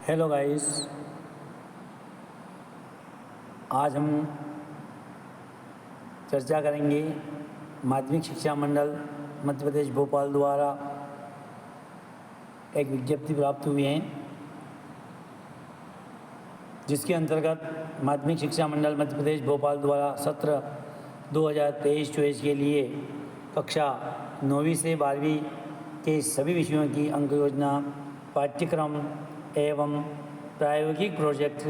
Hello guys, आज हम चर्चा करेंगे माध्यमिक शिक्षा मंडल मध्य प्रदेश भोपाल द्वारा एक विज्ञप्ति प्राप्त हुई है, जिसके अंतर्गत माध्यमिक शिक्षा मंडल मध्य प्रदेश भोपाल द्वारा सत्र 2023-24 के लिए कक्षा 9वीं से 12वीं के सभी विषयों की अंक योजना, पाठ्यक्रम एवं प्रायोगिक प्रोजेक्ट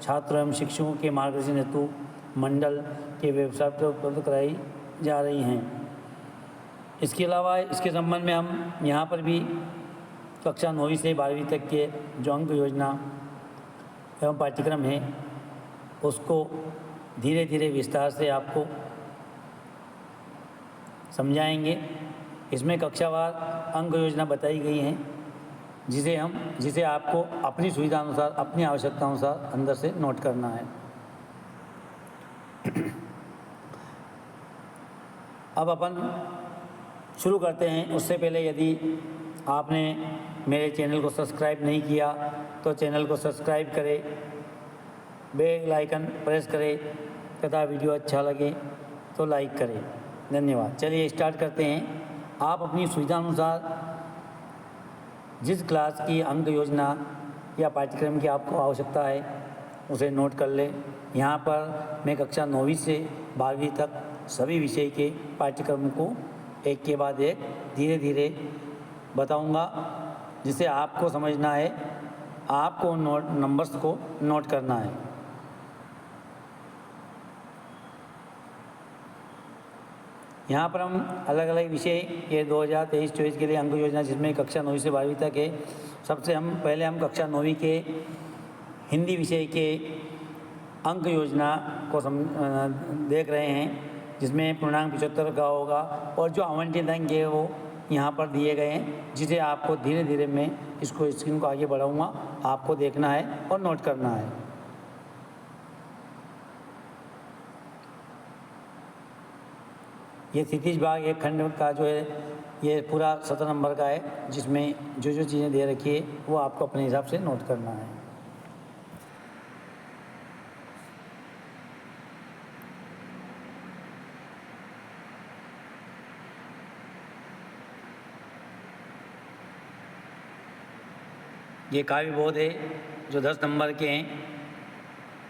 छात्रों एवं शिक्षकों के मार्गदर्शन हेतु मंडल के वेबसाइट पर उपलब्ध कराई जा रही हैं। इसके अलावा इसके संबंध में हम यहाँ पर भी कक्षा 9वीं से 12वीं तक के जो अंक योजना एवं पाठ्यक्रम है उसको धीरे धीरे विस्तार से आपको समझाएंगे। इसमें कक्षावार अंक योजना बताई गई हैं, जिसे आपको अपनी सुविधा अनुसार, अपनी आवश्यकता अनुसार अंदर से नोट करना है। अब अपन शुरू करते हैं। उससे पहले यदि आपने मेरे चैनल को सब्सक्राइब नहीं किया तो चैनल को सब्सक्राइब करें, बेल आइकन प्रेस करें तथा वीडियो अच्छा लगे तो लाइक करें। धन्यवाद। चलिए स्टार्ट करते हैं। आप अपनी सुविधा अनुसार जिस क्लास की अंक योजना या पाठ्यक्रम की आपको आवश्यकता है उसे नोट कर लें। यहाँ पर मैं कक्षा 9वीं से 12वीं तक सभी विषय के पाठ्यक्रम को एक के बाद एक धीरे धीरे बताऊंगा, जिसे आपको समझना है, आपको नंबर्स को नोट करना है। यहाँ पर हम अलग अलग विषय ये 2023-24 के लिए अंक योजना, जिसमें कक्षा 9वीं से 12वीं तक है। सबसे पहले हम कक्षा 9वीं के हिंदी विषय के अंक योजना को देख रहे हैं, जिसमें पूर्णांक 75 का होगा और जो आवंटित अंक है वो यहाँ पर दिए गए हैं, जिसे आपको धीरे धीरे मैं इसको स्क्रीन को आगे बढ़ाऊँगा, आपको देखना है और नोट करना है। ये क्षितिज भाग एक खंड का जो है ये पूरा 17 नंबर का है, जिसमें जो जो चीज़ें दे रखी है वो आपको अपने हिसाब से नोट करना है। ये काव्य बोध है जो 10 नंबर के हैं।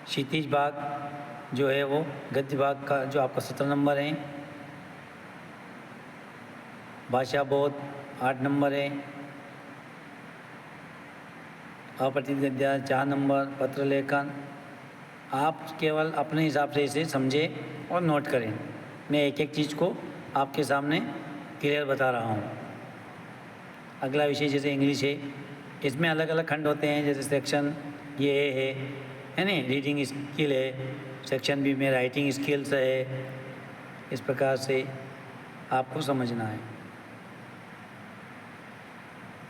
क्षितिज भाग जो है वो गद्य भाग का जो आपका 17 नंबर है। भाषा बोध 8 नंबर है। अपठित गद्य 4 नंबर। पत्र लेखन आप केवल अपने हिसाब से इसे समझें और नोट करें। मैं एक एक चीज़ को आपके सामने क्लियर बता रहा हूँ। अगला विषय जैसे इंग्लिश है, इसमें अलग अलग खंड होते हैं। जैसे सेक्शन ये है ना, रीडिंग स्किल है। सेक्शन बी में राइटिंग स्किल्स है। इस प्रकार से आपको समझना है।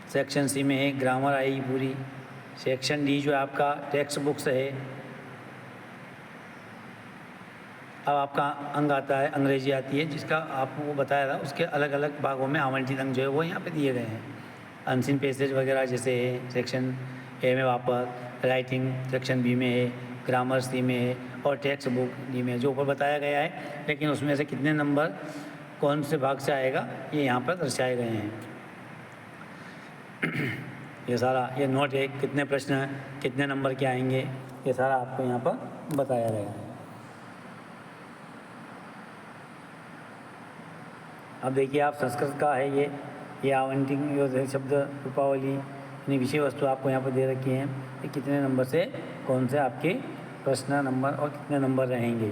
सेक्शन सी में है ग्रामर आई पूरी। सेक्शन डी जो आपका टेक्स्ट बुक्स है। अब आपका अंग आता है, अंग्रेजी आती है, जिसका आपको बताया था। उसके अलग अलग भागों में आवंटित अंग जो है वो यहाँ पे दिए गए हैं। अनसीन पैसेज वगैरह जैसे है सेक्शन ए में, वापस राइटिंग सेक्शन बी में है, ग्रामर सी में है और टेक्स्ट बुक डी में, जो ऊपर बताया गया है। लेकिन उसमें से कितने नंबर कौन से भाग से आएगा ये यहाँ पर दर्शाए गए हैं। ये सारा ये नोट है, कितने प्रश्न कितने नंबर के आएंगे, ये सारा आपको यहाँ पर बताया गया है। अब देखिए, आप संस्कृत का है ये आवंटित जो शब्द रूपावली यानी विषय वस्तु आपको यहाँ पर दे रखी हैं। ये कितने नंबर से कौन से आपके प्रश्न नंबर और कितने नंबर रहेंगे,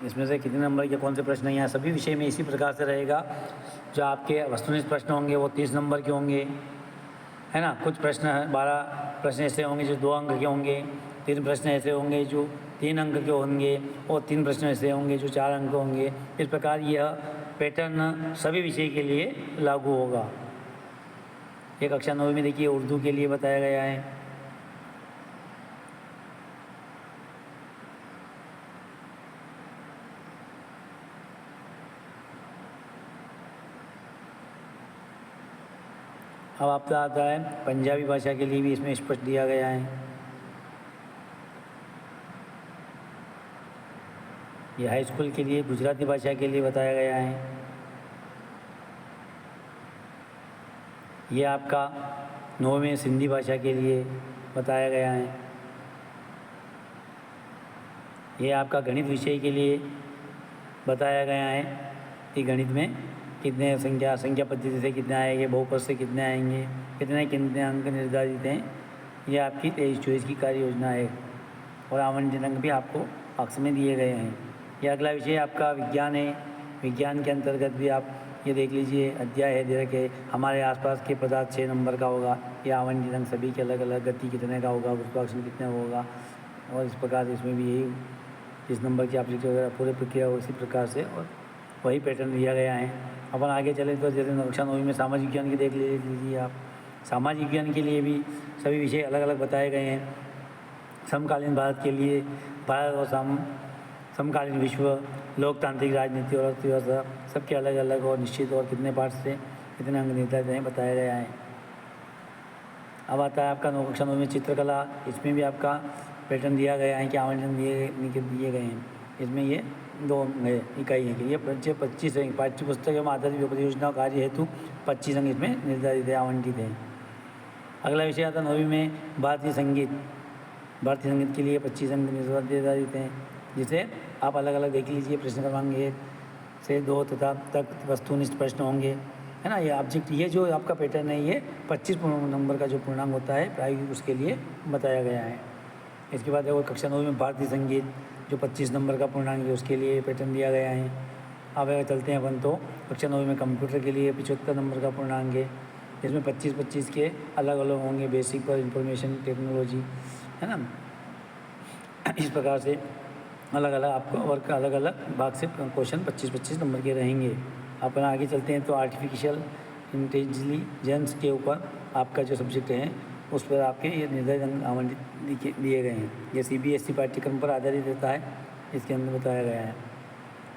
इसमें से कितने नंबर के कौन से प्रश्न हैं। यहाँ सभी विषय में इसी प्रकार से रहेगा। जो आपके वस्तुनिष्ठ प्रश्न होंगे वो 30 नंबर के होंगे, है ना। कुछ प्रश्न 12 प्रश्न ऐसे होंगे जो 2 अंक के होंगे। 3 प्रश्न ऐसे होंगे जो 3 अंक के होंगे और 3 प्रश्न ऐसे होंगे जो 4 अंक होंगे। इस प्रकार यह पैटर्न सभी विषय के लिए लागू होगा। ये कक्षा 9 में देखिए उर्दू के लिए बताया गया है। अब आपका आता है पंजाबी भाषा के लिए भी इसमें स्पष्ट दिया गया है। ये हाई स्कूल के लिए, गुजराती भाषा के लिए बताया गया है। ये आपका 9वें सिंधी भाषा के लिए बताया गया है। ये आपका गणित विषय के लिए बताया गया है कि गणित में कितने संख्या पद्धति से कितने आएंगे, बहुपद से कितने आएंगे, कितने अंक निर्धारित हैं। ये आपकी 23-24 की कार्य योजना है और आवंटित अंक भी आपको पक्ष में दिए गए हैं। ये अगला विषय आपका विज्ञान है। विज्ञान के अंतर्गत भी आप ये देख लीजिए, अध्याय है दे रखे हमारे आसपास के पदार्थ 6 नंबर का होगा। ये आवंटित अंक सभी के अलग अलग, गति कितने का होगा, गुरुत्वाकर्षण कितने होगा, और इस प्रकार इसमें भी यही इस नंबर की एप्लीकेशन वगैरह पूरे प्रक्रिया उसी प्रकार से और वही पैटर्न दिया गया है। अपन आगे चले तो जैसे कक्षा 9 में सामाजिक विज्ञान की देख लीजिए आप। सामाजिक विज्ञान के लिए भी सभी विषय अलग अलग बताए गए हैं। समकालीन भारत के लिए भारत और समकालीन विश्व, लोकतांत्रिक राजनीति और अर्थव्यवस्था, सबके अलग अलग और निश्चित और कितने पार्ट से कितने अंक निर्धारित हैं बताया गया है। अब आता है आपका कक्षा 9 में चित्रकला। इसमें भी आपका पैटर्न दिया गया है कि आवंटन दिए गए हैं। इसमें ये 2 इकाई है कि ये 25 अंक पाठ्य पुस्तक एवं आधारित परियोजना कार्य हेतु 25 अंक इसमें निर्धारित है, आवंटित है। अगला विषय आता है 9वीं में भारतीय संगीत। भारतीय संगीत के लिए 25 अंक निर्धारित हैं, जिसे आप अलग अलग देख लीजिए। प्रश्न क्रमांक 1 से 2 तथा तक वस्तुनिष्ठ प्रश्न होंगे, है ना। ये ऑब्जेक्ट, ये जो आपका पैटर्न है, ये 25 नंबर का जो पूर्णांक होता है प्रायोगिक, उसके लिए बताया गया है। इसके बाद देखो कक्षा 9 में भारतीय संगीत जो 25 नंबर का पूर्णांक है, उसके लिए पैटर्न दिया गया है। अब अगर चलते हैं अपन तो कक्षा 9 में कंप्यूटर के लिए 75 नंबर का पूर्णांक है, जिसमें 25-25 के अलग अलग होंगे। बेसिक पर इंफॉर्मेशन टेक्नोलॉजी, है ना। इस प्रकार से अलग अलग आपको वर्ग का अलग अलग भाग से क्वेश्चन 25-25 नंबर के रहेंगे। अपन आगे चलते हैं तो आर्टिफिशियल इंटेलिजेंस के ऊपर आपका जो सब्जेक्ट है, उस पर आपके ये निर्धारित अंक आवंटित दिए गए हैं। ये CBSE पाठ्यक्रम पर आधारित रहता है, इसके अंदर बताया गया है।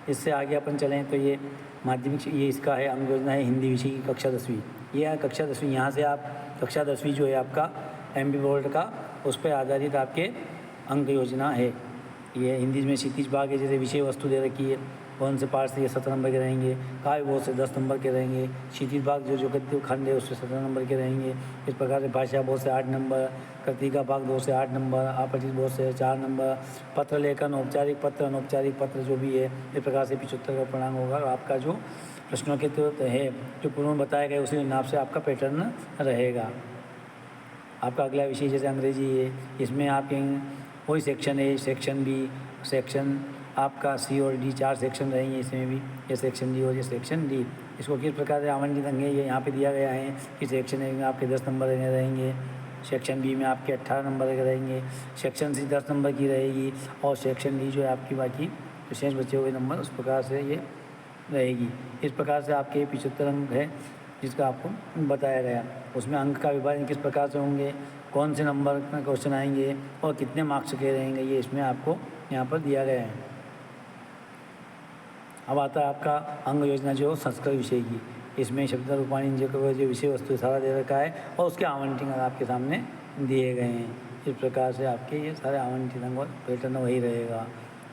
इससे आगे अपन चलें तो ये माध्यमिक, ये इसका है अंक योजना है हिंदी विषय की कक्षा 10वीं। ये है कक्षा 10वीं। यहाँ से आप कक्षा 10वीं जो है आपका MP बोर्ड का, उस पर आधारित आपके अंक योजना है। ये हिंदी में क्षितिज भाग है, जैसे विषय वस्तु दे रखी है, कौन से पार्ट से ये 17 नंबर के रहेंगे, काव्य बोध से 10 नंबर के रहेंगे। क्षितिज भाग जो गद्य खंड है उससे 17 नंबर के रहेंगे। इस प्रकार से भाषा बोध से 8 नंबर, कृतिका भाग 2 से 8 नंबर, आपत्ति बोध से 4 नंबर, पत्र लेखन, औपचारिक पत्र, अनौपचारिक पत्र जो भी है, इस प्रकार से 75 का पूर्णांक होगा। और आपका जो प्रश्नों के तो है जो पूर्व में बताया गया, उसी नाम से आपका पैटर्न रहेगा। आपका अगला विषय जैसे अंग्रेजी है, इसमें आपके वही सेक्शन है, सेक्शन बी, सेक्शन आपका C और D, 4 सेक्शन रहेंगे इसमें भी। ये सेक्शन D और ये सेक्शन D। इसको किस प्रकार से आवंटित होंगे, ये यहाँ पे दिया गया है कि सेक्शन ए में आपके 10 नंबर रहेंगे, सेक्शन बी में आपके 18 नंबर के रहेंगे, सेक्शन सी 10 नंबर की रहेगी, और सेक्शन डी जो है आपकी बाकी जो शेष बचे हुए नंबर, उस प्रकार से ये रहेगी। इस प्रकार से आपके 75 अंक है जिसका आपको बताया गया। उसमें अंक का विभाजन किस प्रकार से होंगे, कौन से नंबर का क्वेश्चन आएंगे और कितने मार्क्स के रहेंगे, ये इसमें आपको यहाँ पर दिया गया है। अब आता है आपका अंग योजना जो संस्कृत विषय की। इसमें शब्द रूपाणी जो विषय वस्तु सारा दे रखा है और उसके आवंटन आपके सामने दिए गए हैं। इस प्रकार से आपके ये सारे आवंटित अंग और पैटर्न वही रहेगा।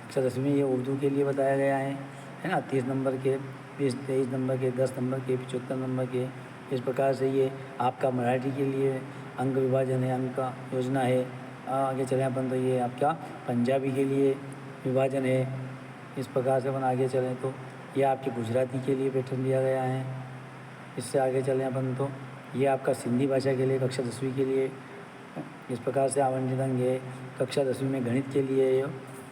कक्षा 10वीं में ये उर्दू के लिए बताया गया है ना। 30 नंबर के, 23 नंबर के, 10 नंबर के, 75 नंबर के। इस प्रकार से ये आपका मराठी के लिए अंक विभाजन है, अंक का योजना है। आगे चले अपन तो ये आपका पंजाबी के लिए विभाजन है। इस प्रकार से अपन आगे चलें तो ये आपके गुजराती के लिए पैटर्न दिया गया है। इससे आगे चलें अपन तो ये आपका सिंधी भाषा के लिए कक्षा 10वीं के लिए इस प्रकार से आवंटित अंक है। कक्षा 10वीं में गणित के लिए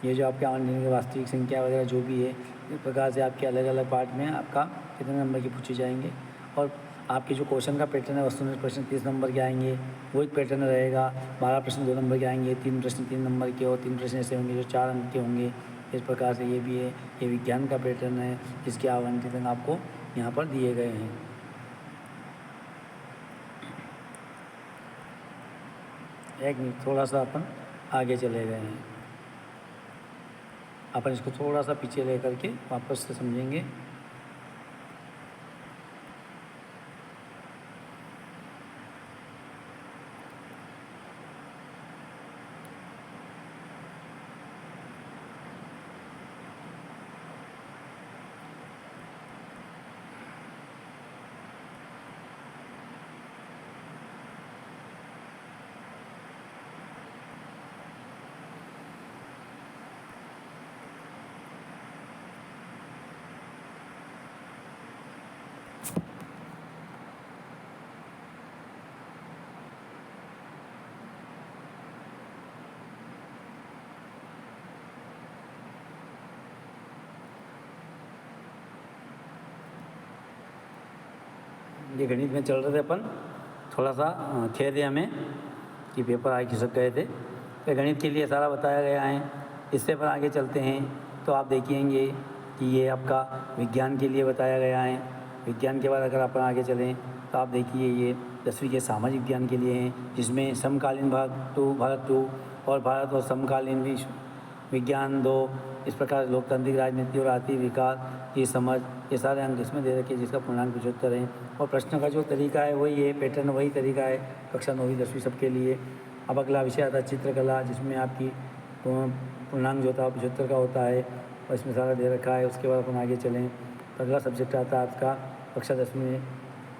ये जो आपके आवंटन के वास्तविक संख्या वगैरह जो भी है, इस प्रकार से आपके अलग अलग पार्ट में आपका कितने नंबर के पूछे जाएंगे। और आपके जो क्वेश्चन का पैटर्न है, वस्तुनिष्ठ प्रश्न 30 नंबर के आएंगे, वो एक पैटर्न रहेगा। 12 प्रश्न 2 नंबर के आएंगे, 3 प्रश्न 3 नंबर के, और 3 प्रश्न ऐसे होंगे जो 4 अंक के होंगे। इस प्रकार से ये भी है, ये विज्ञान का पैटर्न है जिसके आवंटित अंक आपको यहाँ पर दिए गए हैं। एक मिनट, थोड़ा सा अपन आगे चले गए हैं। अपन इसको थोड़ा सा पीछे ले करके वापस से समझेंगे। ये गणित में चल रहे थे अपन, थोड़ा सा खेद है हमें कि पेपर आगे खिसक गए थे। तो गणित के लिए सारा बताया गया है। इससे पर आगे चलते हैं तो आप देखेंगे कि ये आपका विज्ञान के लिए बताया गया है। विज्ञान के बाद अगर अपन आगे चलें तो आप देखिए ये 10वीं के सामाजिक विज्ञान के लिए हैं, जिसमें समकालीन भारत 2 और भारत और समकालीन विज्ञान 2, इस प्रकार लोकतांत्रिक राजनीति और आर्थिक विकास की समझ, ये सारे अंक इसमें दे रखे हैं, जिसका पूर्णांक 75 है। और प्रश्न का जो तरीका है वही है, पैटर्न वही तरीका है कक्षा 9वीं 10वीं सबके लिए। अब अगला विषय आता है चित्रकला, जिसमें आपकी पूर्णांक जो था 75 का होता है और इसमें सारा दे रखा है। उसके बाद अपन आगे चलें तो अगला सब्जेक्ट आता है आपका कक्षा 10वीं में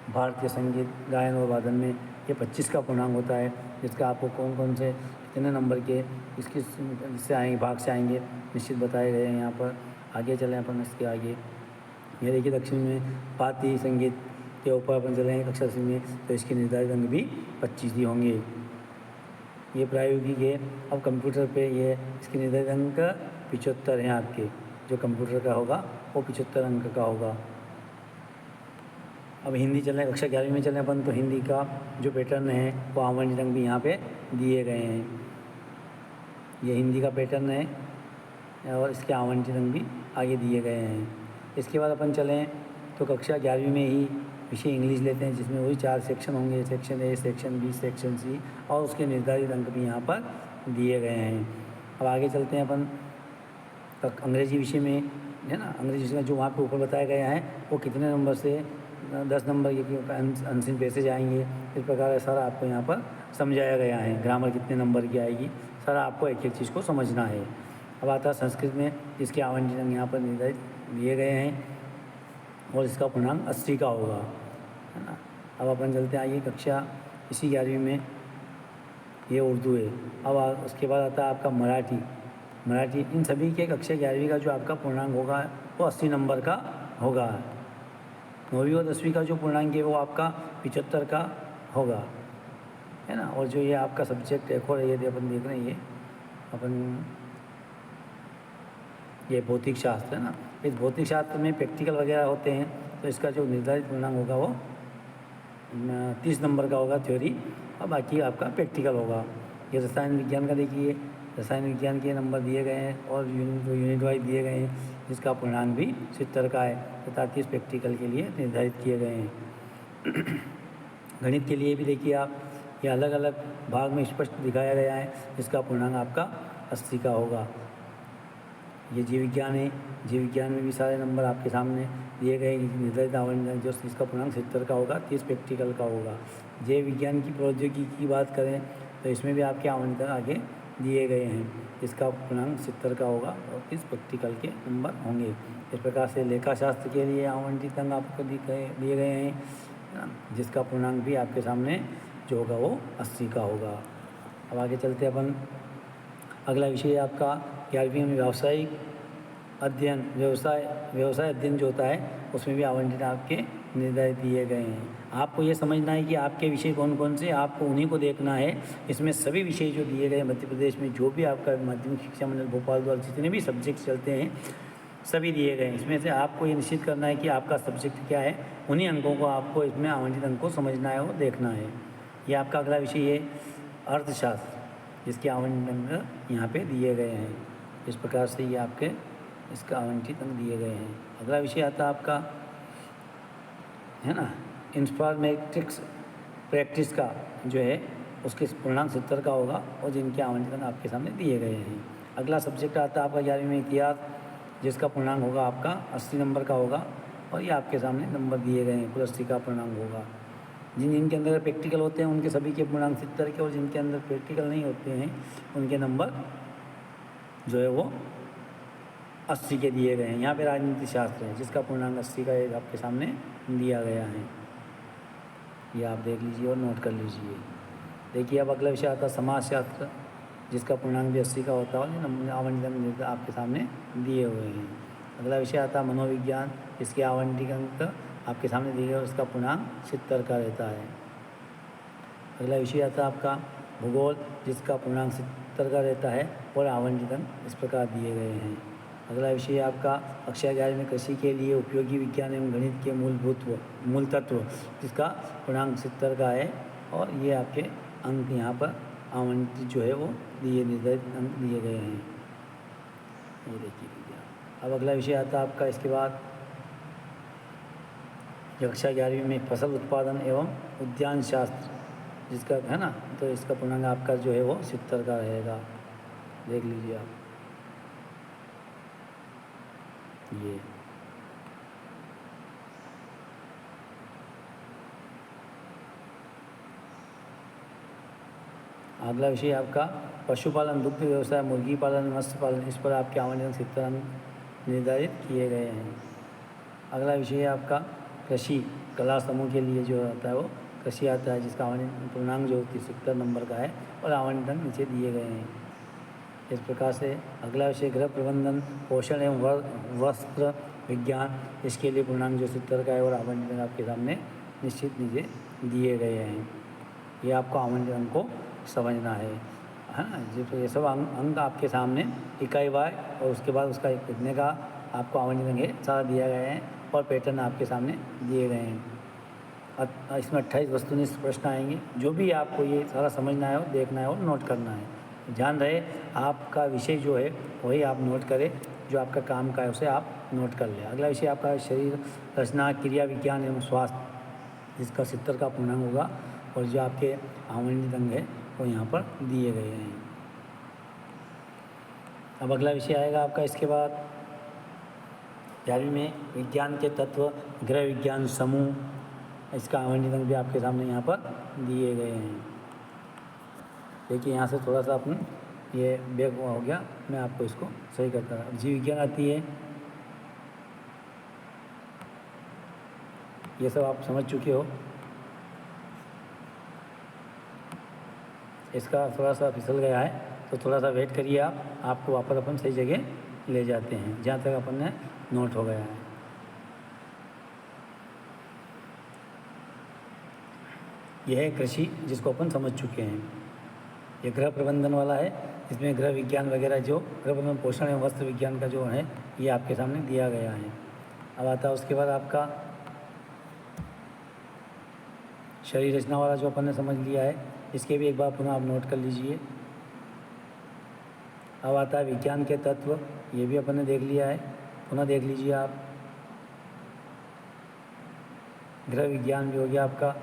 भारतीय संगीत, गायन और वादन में। ये 25 का पूर्णांक होता है, जिसका आपको कौन कौन से कितने नंबर के इससे आएंगे, भाग से आएंगे, निश्चित बताए गए हैं यहाँ पर। आगे चलें अपन इसके आगे। ये देखिए दक्षिण में भारतीय संगीत के ऊपर अपन चलेंगे कक्षा 10वीं में, तो इसके निर्धारित अंक भी 25 ही होंगे। ये प्रायोगिक है। अब कंप्यूटर पे ये इसके निर्धारित अंक 75 हैं आपके, जो कंप्यूटर का होगा वो 75 अंक का होगा। अब हिंदी चलें, कक्षा 11वीं में चलें अपन, तो हिंदी का जो पैटर्न है वो आवंटित अंक भी यहाँ पे दिए गए हैं। ये हिंदी का पैटर्न है और इसके आवंटित अंक भी आगे दिए गए हैं। इसके बाद अपन चलें तो कक्षा 11वीं में ही विषय इंग्लिश लेते हैं, जिसमें वही 4 सेक्शन होंगे, section A, section B, section C, और उसके निर्धारित अंक भी यहाँ पर दिए गए हैं। अब आगे चलते हैं अपन अंग्रेजी विषय में, है ना। अंग्रेजी विषय का जो वहाँ पे ऊपर बताया गया है वो कितने नंबर से 10 नंबर के अनसीन पैसेज आएंगे, इस प्रकार सारा आपको यहाँ पर समझाया गया है। ग्रामर कितने नंबर की आएगी, सारा आपको एक एक चीज़ को समझना है। अब आता है संस्कृत में, इसके आवंटित अंक यहाँ पर निर्धारित दिए गए हैं और इसका पूर्णांक 80 का होगा, है ना। अब अपन चलते हैं आगे कक्षा इसी 11वीं में, ये उर्दू है। अब उसके बाद आता है आपका मराठी। इन सभी के कक्षा 11वीं का जो आपका पूर्णांक होगा वो 80 नंबर का होगा। 9वीं और 10वीं का जो पूर्णांक है वो आपका 75 का होगा, है ना। और जो ये आपका सब्जेक्ट एक और है, यदि अपन देख रहे हैं, ये अपन ये भौतिक शास्त्र है ना। इस भौतिक शास्त्र में प्रैक्टिकल वगैरह होते हैं, तो इसका जो निर्धारित पूर्णांक होगा वो 30 नंबर का होगा थ्योरी, और बाकी आपका प्रैक्टिकल होगा। ये रसायन विज्ञान का देखिए, रसायन विज्ञान के नंबर दिए गए हैं और यूनिट वाइज दिए गए हैं, जिसका पूर्णांक भी 70 का है तथा 30 प्रैक्टिकल के लिए निर्धारित किए गए हैं। गणित के लिए भी देखिए आप, ये अलग अलग भाग में स्पष्ट दिखाया गया है, जिसका पूर्णांक आपका 80 का होगा। ये जीव विज्ञान है, जीव विज्ञान में भी सारे नंबर आपके सामने दिए गए, निर्धारित आवंटन जो इसका पूर्णांक 70 का होगा, 30 प्रैक्टिकल का होगा। जैव विज्ञान की प्रौद्योगिकी की बात करें तो इसमें भी आपके आवंटन आगे दिए गए हैं, इसका पूर्णांक 70 का होगा और 30 प्रैक्टिकल के नंबर होंगे। इस प्रकार से लेखा शास्त्र के लिए आवंटित अंक आपको दिए गए हैं, जिसका पूर्णांक भी आपके सामने जो होगा वो 80 का होगा। अब आगे चलते हैं अपन, अगला विषय आपका 11वीं में व्यावसायिक अध्ययन, व्यवसाय अध्ययन जो होता है उसमें भी आवंटित आपके निर्धारित दिए गए हैं। आपको ये समझना है कि आपके विषय कौन कौन से, आपको उन्हीं को देखना है। इसमें सभी विषय जो दिए गए मध्य प्रदेश में, जो भी आपका माध्यमिक शिक्षा मंडल भोपाल द्वारा जितने भी सब्जेक्ट चलते हैं सभी दिए गए हैं। इसमें से आपको ये निश्चित करना है कि आपका सब्जेक्ट क्या है, उन्हीं अंकों को आपको इसमें आवंटित अंक को समझना है और देखना है। ये आपका अगला विषय है अर्थशास्त्र, जिसके आवंटित अंक यहाँ पे दिए गए हैं। इस प्रकार से ये आपके इसका आवंटित अंक दिए गए हैं। अगला विषय आता है आपका, है ना, इंफॉर्मेटिक्स प्रैक्टिस का जो है उसके पूर्णांक 70 का होगा और जिनके आवंटित अंक आपके सामने दिए गए हैं। अगला सब्जेक्ट आता है आपका 11वीं में इतिहास, जिसका पूर्णांक होगा आपका 80 नंबर का होगा और ये आपके सामने नंबर दिए गए हैं, कुल 80 का पूर्णांक होगा। जिनके अंदर प्रैक्टिकल होते हैं उनके सभी के पूर्णांक 70 के, और जिनके अंदर प्रैक्टिकल नहीं होते हैं उनके नंबर जो है वो 80 के दिए गए हैं। यहाँ पे राजनीति शास्त्र है, जिसका पूर्णांक 80 का एक आपके सामने दिया गया है। ये आप देख लीजिए और नोट कर लीजिए। देखिए अब अगला विषय आता है समाजशास्त्र, जिसका पूर्णांक भी 80 का होता है और आवंटित अंक आपके सामने दिए हुए हैं। अगला विषय आता है मनोविज्ञान, इसके आवंटित अंक आपके सामने दिए गए और उसका पूर्णांक 70 का रहता है। अगला विषय आता है आपका भूगोल, जिसका पूर्णांक 70 का रहता है और आवंटित अंक इस प्रकार दिए गए हैं। अगला विषय आपका कक्षा 11 में कृषि के लिए उपयोगी विज्ञान एवं गणित के मूल तत्व, जिसका पूर्णांक 70 का है। और ये आपके अंक यहाँ पर आवंटित जो है वो निर्धारित अंक दिए गए हैं, ये देखिए। अब अगला विषय आता है आपका इसके बाद कक्षा 11वीं में फसल उत्पादन एवं उद्यान शास्त्र, जिसका है ना, तो इसका पूर्णांक आपका जो है वो 70 का रहेगा, देख लीजिए आप ये। अगला विषय आपका पशुपालन, दुग्ध व्यवसाय, मुर्गी पालन, मत्स्य पालन, इस पर आपके आवंटन 70 अंक निर्धारित किए गए हैं। अगला विषय है आपका कृषि कला समूह के लिए जो आता है वो कृषि आता है, जिसका आवंटन पूर्णांक जो 70 नंबर का है और आवंटन नीचे दिए गए हैं इस प्रकार से। अगला विषय गृह प्रबंधन, पोषण एवं वस्त्र विज्ञान, इसके लिए पूर्णांक जो 70 का है और आवंटन आपके सामने निश्चित नीचे दिए गए हैं। ये आपको आवंटन को समझना है ना। ये सब अंक आपके सामने इकाई वाय और उसके बाद उसका कितने का आपको आवंटन है सारा दिया गया है और पैटर्न आपके सामने दिए गए हैं। इसमें 28 वस्तुनिष्ठ प्रश्न आएंगे। जो भी आपको ये सारा समझना है और देखना है और नोट करना है, ध्यान रहे आपका विषय जो है वही आप नोट करें, जो आपका काम का है उसे आप नोट कर लें। अगला विषय आपका शरीर रचना, क्रिया विज्ञान एवं स्वास्थ्य, जिसका 70 का पूर्णांक होगा और जो आपके आवंटित अंक है वो यहाँ पर दिए गए हैं। अब अगला विषय आएगा आपका इसके बाद 11वीं में विज्ञान के तत्व, गृह विज्ञान समूह, इसका आवंटित अंक भी आपके सामने यहाँ पर दिए गए हैं। देखिए यहाँ से थोड़ा सा अपन ये बैक हो गया, मैं आपको इसको सही करता हूँ। जीव विज्ञान आती है, ये सब आप समझ चुके हो। इसका थोड़ा सा फिसल गया है तो थोड़ा सा वेट करिए, आपको वापस अपन सही जगह ले जाते हैं जहाँ तक अपन ने नोट हो गया है। यह है कृषि, जिसको अपन समझ चुके हैं। ये गृह प्रबंधन वाला है, इसमें गृह विज्ञान वगैरह जो गृह प्रबंधन, पोषण एवं वस्त्र विज्ञान का जो है ये आपके सामने दिया गया है। अब आता है उसके बाद आपका शरीर रचना वाला जो अपन ने समझ लिया है, इसके भी एक बार पुनः आप नोट कर लीजिए। अब आता है विज्ञान के तत्व, ये भी अपन ने देख लिया है, पुनः देख लीजिए आप। गृह विज्ञान भी हो गया आपका।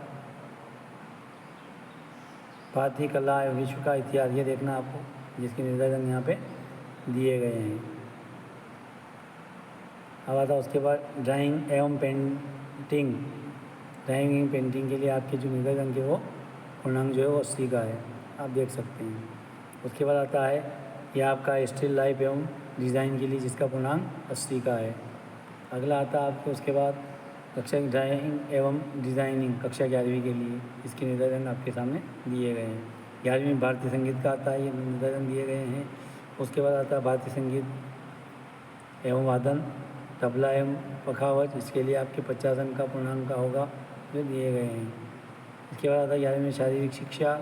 भारतीय कला एवं विश्व का इतिहास, ये देखना आपको, जिसके निर्धारण यहाँ पे दिए गए हैं। अब आता है उसके बाद ड्राइंग एवं पेंटिंग, ड्राइंग एवं पेंटिंग के लिए आपके जो निर्धारण के वो पूर्णांक जो है वो 80 का है, आप देख सकते हैं। उसके बाद आता है यह आपका स्टिल लाइफ एवं डिज़ाइन के लिए, जिसका पूर्णांक 80 का है। अगला आता है आपको उसके बाद कक्षा ड्राइंग एवं डिज़ाइनिंग कक्षा 11वीं के लिए, इसके निर्धारण आपके सामने दिए गए हैं। 11वीं में भारतीय संगीत का आता है, ये निर्धारण दिए गए हैं। उसके बाद आता है भारतीय संगीत एवं वादन, तबला एवं पखावज, इसके लिए आपके 50 अंक का पूर्णांक का होगा जो दिए गए हैं। इसके बाद आता है 11वीं में शारीरिक शिक्षा,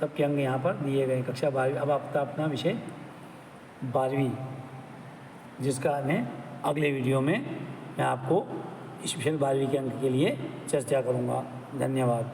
सबके अंक यहाँ पर दिए गए हैं। कक्षा 12वीं, अब आपका अपना विषय 12वीं, जिसका मैं अगले वीडियो में मैं आपको स्पेशल 12वीं के अंक के लिए चर्चा करूँगा। धन्यवाद।